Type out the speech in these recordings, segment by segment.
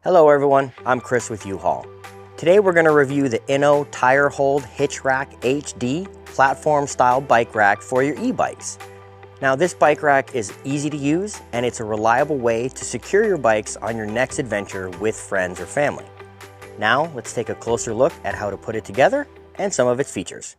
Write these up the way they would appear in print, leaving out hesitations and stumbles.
Hello everyone, I'm Chris with U-Haul. Today we're going to review the Inno Tire Hold Hitch Rack HD platform style bike rack for your e-bikes. Now this bike rack is easy to use and it's a reliable way to secure your bikes on your next adventure with friends or family. Now let's take a closer look at how to put it together and some of its features.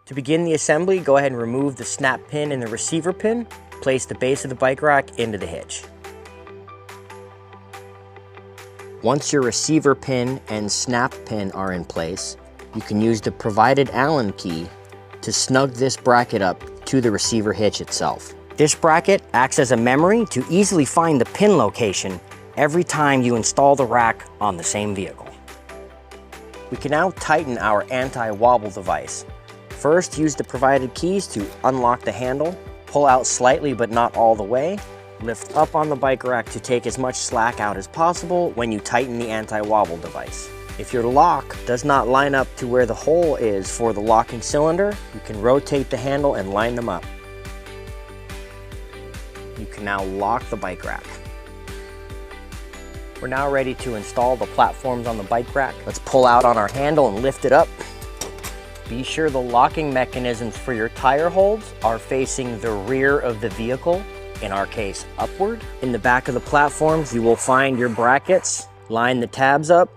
To begin the assembly, go ahead and remove the snap pin and the receiver pin. Place the base of the bike rack into the hitch. Once your receiver pin and snap pin are in place, you can use the provided Allen key to snug this bracket up to the receiver hitch itself. This bracket acts as a memory to easily find the pin location every time you install the rack on the same vehicle. We can now tighten our anti-wobble device. First, use the provided keys to unlock the handle, pull out slightly but not all the way, lift up on the bike rack to take as much slack out as possible when you tighten the anti-wobble device. If your lock does not line up to where the hole is for the locking cylinder, you can rotate the handle and line them up. You can now lock the bike rack. We're now ready to install the platforms on the bike rack. Let's pull out on our handle and lift it up. Be sure the locking mechanisms for your tire holds are facing the rear of the vehicle, in our case upward. In the back of the platforms you will find your brackets. Line the tabs up.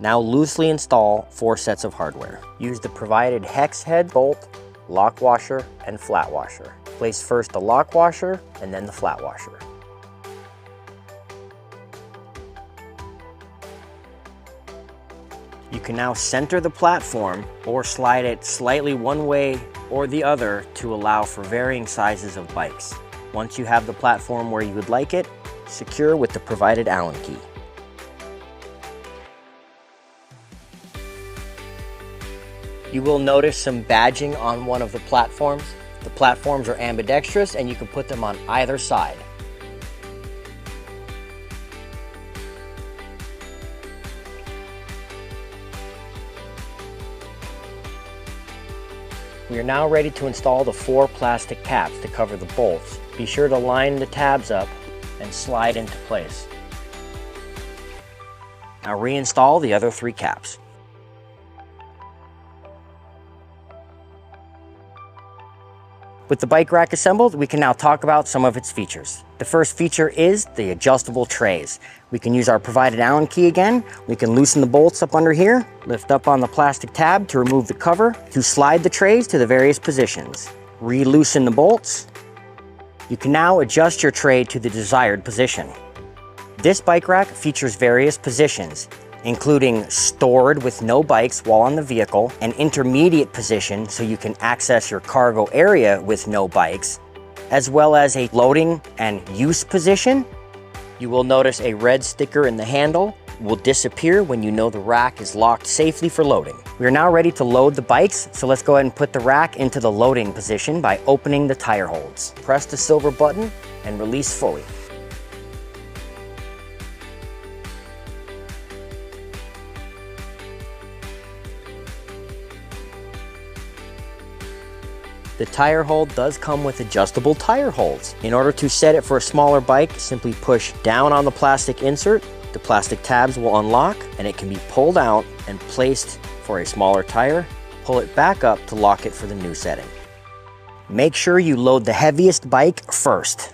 Now loosely install 4 sets of hardware. Use the provided hex head bolt, lock washer, and flat washer. Place first the lock washer and then the flat washer. You can now center the platform or slide it slightly one way or the other to allow for varying sizes of bikes. Once you have the platform where you would like it, secure with the provided Allen key. You will notice some badging on one of the platforms. The platforms are ambidextrous and you can put them on either side. We are now ready to install the 4 plastic caps to cover the bolts. Be sure to line the tabs up and slide into place. Now reinstall the other 3 caps. With the bike rack assembled, we can now talk about some of its features. The first feature is the adjustable trays. We can use our provided Allen key again. We can loosen the bolts up under here, lift up on the plastic tab to remove the cover, to slide the trays to the various positions. Re-loosen the bolts. You can now adjust your tray to the desired position. This bike rack features various positions, including stored with no bikes while on the vehicle, an intermediate position so you can access your cargo area with no bikes, as well as a loading and use position. You will notice a red sticker in the handle will disappear when you know the rack is locked safely for loading. We are now ready to load the bikes, so let's go ahead and put the rack into the loading position by opening the tire holds. Press the silver button and release fully. The tire hold does come with adjustable tire holds. In order to set it for a smaller bike, simply push down on the plastic insert. The plastic tabs will unlock and it can be pulled out and placed for a smaller tire. Pull it back up to lock it for the new setting. Make sure you load the heaviest bike first.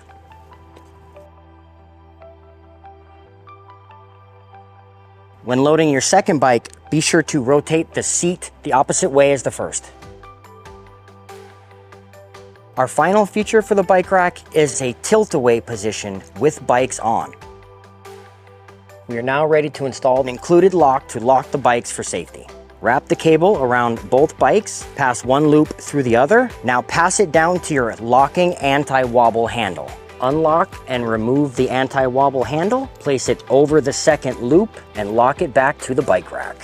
When loading your second bike, be sure to rotate the seat the opposite way as the first. Our final feature for the bike rack is a tilt-away position with bikes on. We are now ready to install an included lock to lock the bikes for safety. Wrap the cable around both bikes, pass one loop through the other. Now pass it down to your locking anti-wobble handle. Unlock and remove the anti-wobble handle, place it over the second loop, and lock it back to the bike rack.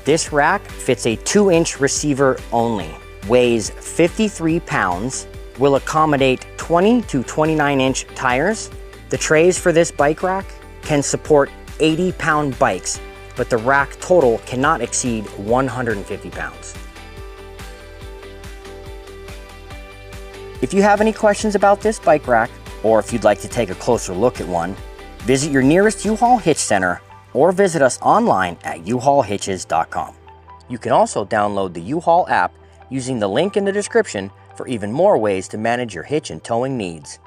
This rack fits a 2-inch receiver only, weighs 53 pounds, will accommodate 20 to 29-inch tires. The trays for this bike rack can support 80-pound bikes, but the rack total cannot exceed 150 pounds. If you have any questions about this bike rack, or if you'd like to take a closer look at one, visit your nearest U-Haul Hitch Center or visit us online at uhaulhitches.com. You can also download the U-Haul app using the link in the description for even more ways to manage your hitch and towing needs.